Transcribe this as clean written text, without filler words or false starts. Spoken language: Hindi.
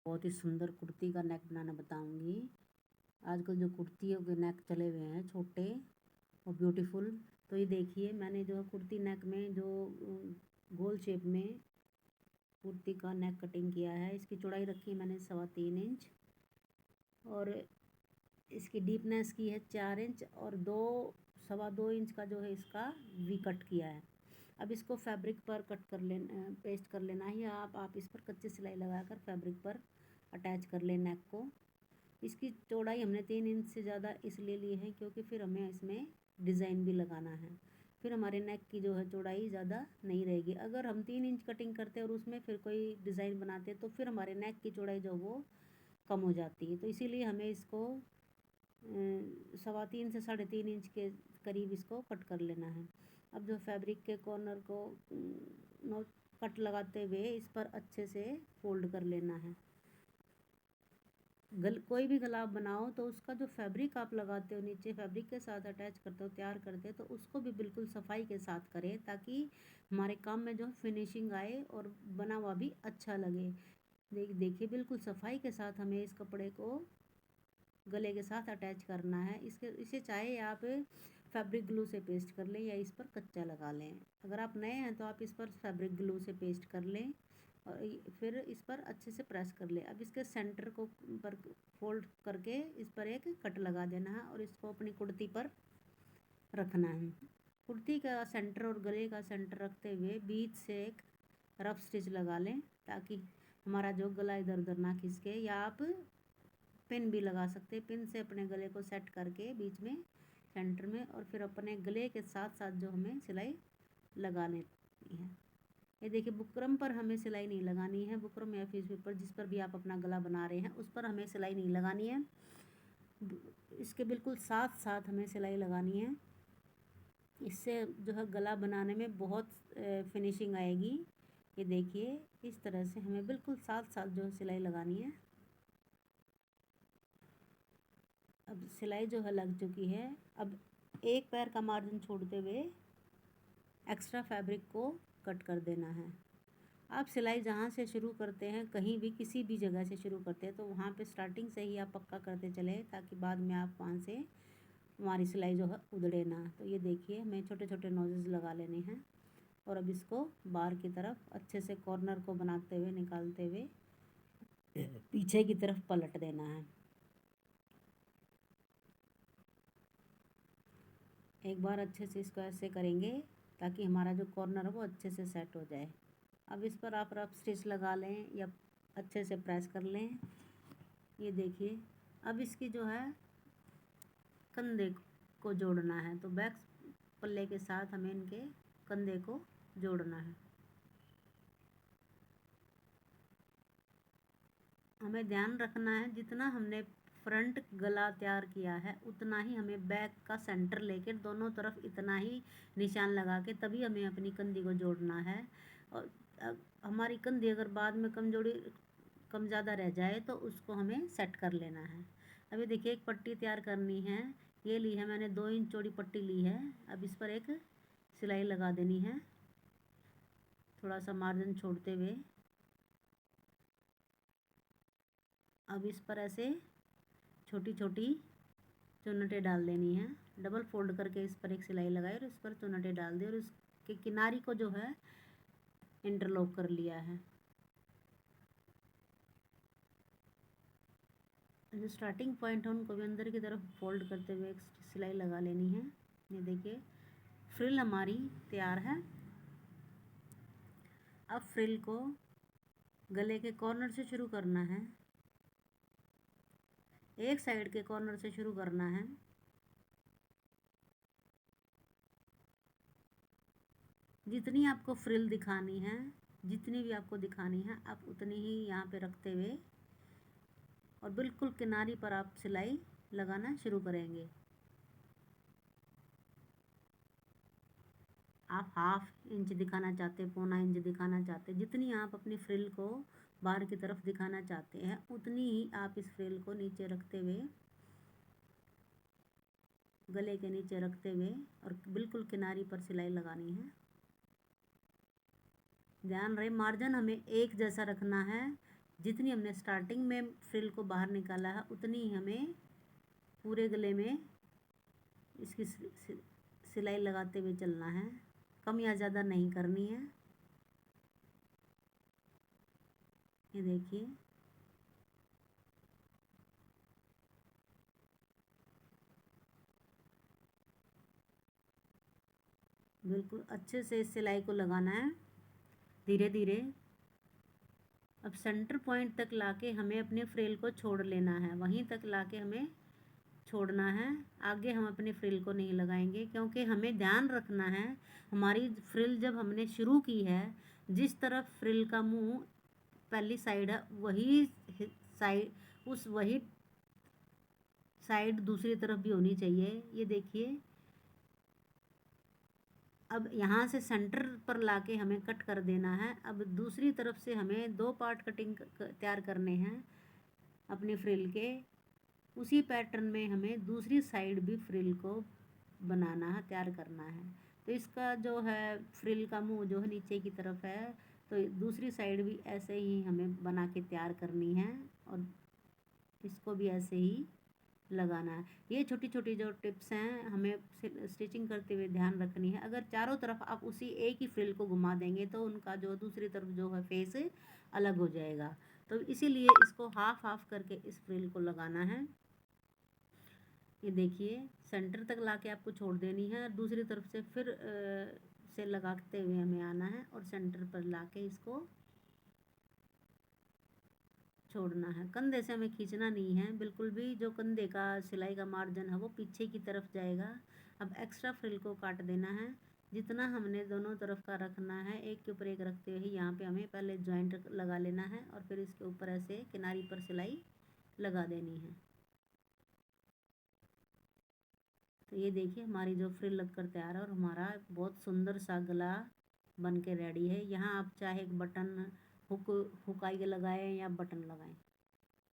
बहुत ही सुंदर कुर्ती का नेक बनाना बताऊंगी। आजकल जो कुर्तियों के नेक चले हुए हैं छोटे और ब्यूटीफुल, तो ये देखिए मैंने जो कुर्ती नेक में जो गोल शेप में कुर्ती का नेक कटिंग किया है। इसकी चौड़ाई रखी है मैंने 3.25 इंच और इसकी डीपनेस की है 4 इंच और 2 इंच का जो है इसका वी कट किया है। अब इसको फैब्रिक पर कट कर लेना, पेस्ट कर लेना है, या आप इस पर कच्ची सिलाई लगाकर फैब्रिक पर अटैच कर लें नेक को। इसकी चौड़ाई हमने 3 इंच से ज़्यादा इसलिए ली है क्योंकि फिर हमें इसमें डिज़ाइन भी लगाना है। फिर हमारे नेक की जो है चौड़ाई ज़्यादा नहीं रहेगी। अगर हम 3 इंच कटिंग करते और उसमें फिर कोई डिज़ाइन बनाते तो फिर हमारे नेक की चौड़ाई जो वो कम हो जाती है। तो इसीलिए हमें इसको 3.25 से 3.5 इंच के करीब इसको कट कर लेना है। अब जो फैब्रिक के कॉर्नर को कट लगाते हुए इस पर अच्छे से फोल्ड कर लेना है। कोई भी गला आप बनाओ तो उसका जो फैब्रिक आप लगाते हो नीचे फैब्रिक के साथ अटैच करते हो, तैयार करते हो, तो उसको भी बिल्कुल सफाई के साथ करें ताकि हमारे काम में जो फिनिशिंग आए और बना हुआ भी अच्छा लगे। देखिए बिल्कुल सफाई के साथ हमें इस कपड़े को गले के साथ अटैच करना है। इसे चाहे आप फैब्रिक ग्लू से पेस्ट कर लें या इस पर कच्चा लगा लें। अगर आप नए हैं तो आप इस पर फैब्रिक ग्लू से पेस्ट कर लें और फिर इस पर अच्छे से प्रेस कर लें। अब इसके सेंटर को पर फोल्ड करके इस पर एक कट लगा देना है और इसको अपनी कुर्ती पर रखना है। कुर्ती का सेंटर और गले का सेंटर रखते हुए बीच से एक रफ स्टिच लगा लें ताकि हमारा जो गला इधर उधर ना खिसके, या आप पिन भी लगा सकते हैं। पिन से अपने गले को सेट करके बीच में सेंटर में और फिर अपने गले के साथ साथ जो हमें सिलाई लगानी है। ये देखिए बुकरम पर हमें सिलाई नहीं लगानी है। बुकरम या फिर पेपर जिस पर भी आप अपना गला बना रहे हैं उस पर हमें सिलाई नहीं लगानी है। इसके बिल्कुल साथ साथ हमें सिलाई लगानी है। इससे जो है गला बनाने में बहुत फिनिशिंग आएगी। ये देखिए इस तरह से हमें बिल्कुल साथ साथ जो सिलाई लगानी है। अब सिलाई जो है लग चुकी है। अब एक पैर का मार्जिन छोड़ते हुए एक्स्ट्रा फैब्रिक को कट कर देना है। आप सिलाई जहाँ से शुरू करते हैं, कहीं भी किसी भी जगह से शुरू करते हैं, तो वहाँ पे स्टार्टिंग से ही आप पक्का करते चले ताकि बाद में आप वहाँ से हमारी सिलाई जो है उधड़े ना। तो ये देखिए हमें छोटे छोटे नोजेस लगा लेने हैं और अब इसको बाहर की तरफ अच्छे से कॉर्नर को बनाते हुए निकालते हुए पीछे की तरफ पलट देना है। एक बार अच्छे से इसको ऐसे करेंगे ताकि हमारा जो कॉर्नर है वो अच्छे से सेट हो जाए। अब इस पर आप रफ स्टिच लगा लें या अच्छे से प्रेस कर लें। ये देखिए अब इसकी जो है कंधे को जोड़ना है, तो बैक पल्ले के साथ हमें इनके कंधे को जोड़ना है। हमें ध्यान रखना है जितना हमने फ्रंट गला तैयार किया है उतना ही हमें बैक का सेंटर लेकर दोनों तरफ इतना ही निशान लगा के तभी हमें अपनी कंधी को जोड़ना है। और हमारी कंधी अगर बाद में कम ज़्यादा रह जाए तो उसको हमें सेट कर लेना है। अभी देखिए एक पट्टी तैयार करनी है। ये ली है मैंने 2 इंच चौड़ी पट्टी ली है। अब इस पर एक सिलाई लगा देनी है थोड़ा सा मार्जिन छोड़ते हुए। अब इस पर ऐसे छोटी छोटी चुन्नटें डाल देनी है। डबल फोल्ड करके इस पर एक सिलाई लगाई और इस पर चुन्नटें डाल दी और इसके किनारी को जो है इंटरलॉक कर लिया है। जो स्टार्टिंग पॉइंट है उनको भी अंदर की तरफ फोल्ड करते हुए एक सिलाई लगा लेनी है। ये देखिए फ्रिल हमारी तैयार है। अब फ्रिल को गले के कॉर्नर से शुरू करना है, एक साइड के कॉर्नर से शुरू करना है। जितनी आपको फ्रिल दिखानी है, जितनी भी आपको दिखानी है, आप उतनी ही यहाँ पे रखते हुए और बिल्कुल किनारी पर आप सिलाई लगाना शुरू करेंगे। आप 1/2 इंच दिखाना चाहते हैं, 1/4 इंच दिखाना चाहते हैं, जितनी आप अपनी फ्रिल को बाहर की तरफ दिखाना चाहते हैं उतनी ही आप इस फ्रिल को नीचे रखते हुए, गले के नीचे रखते हुए और बिल्कुल किनारी पर सिलाई लगानी है। ध्यान रहे मार्जिन हमें एक जैसा रखना है। जितनी हमने स्टार्टिंग में फ्रिल को बाहर निकाला है उतनी ही हमें पूरे गले में इसकी सिलाई लगाते हुए चलना है, कम या ज़्यादा नहीं करनी है। ये देखिए, बिल्कुल अच्छे से इस सिलाई को लगाना है धीरे धीरे। अब सेंटर पॉइंट तक लाके हमें अपने फ्रिल को छोड़ लेना है, वहीं तक लाके हमें छोड़ना है। आगे हम अपने फ्रिल को नहीं लगाएंगे, क्योंकि हमें ध्यान रखना है हमारी फ्रिल जब हमने शुरू की है, जिस तरफ फ्रिल का मुंह पहली साइड है वही साइड वही साइड दूसरी तरफ भी होनी चाहिए। ये देखिए, अब यहाँ से सेंटर पर लाके हमें कट कर देना है। अब दूसरी तरफ से हमें 2 पार्ट कटिंग तैयार करने हैं अपने फ्रिल के। उसी पैटर्न में हमें दूसरी साइड भी फ्रिल को बनाना है, तैयार करना है। तो इसका जो है फ्रिल का मुंह जो है नीचे की तरफ है, तो दूसरी साइड भी ऐसे ही हमें बना के तैयार करनी है और इसको भी ऐसे ही लगाना है। ये छोटी छोटी जो टिप्स हैं हमें स्टिचिंग करते हुए ध्यान रखनी है। अगर चारों तरफ आप उसी एक ही फ्रिल को घुमा देंगे तो उनका जो दूसरी तरफ जो है फेस अलग हो जाएगा। तो इसीलिए इसको हाफ हाफ करके इस फ्रिल को लगाना है। ये देखिए, सेंटर तक लाके आपको छोड़ देनी है, दूसरी तरफ से फिर से लगाते हुए हमें आना है और सेंटर पर लाके इसको छोड़ना है। कंधे से हमें खींचना नहीं है बिल्कुल भी, जो कंधे का सिलाई का मार्जिन है वो पीछे की तरफ जाएगा। अब एक्स्ट्रा फ्रिल को काट देना है, जितना हमने दोनों तरफ का रखना है एक के ऊपर एक रखते हुए यहाँ पे हमें पहले जॉइंट लगा लेना है और फिर इसके ऊपर ऐसे किनारी पर सिलाई लगा देनी है। तो ये देखिए, हमारी जो फ्रिल लगकर तैयार है और हमारा बहुत सुंदर सा गला बन के रेडी है। यहाँ आप चाहे एक बटन हुक हुकाई लगाएं या बटन लगाएं।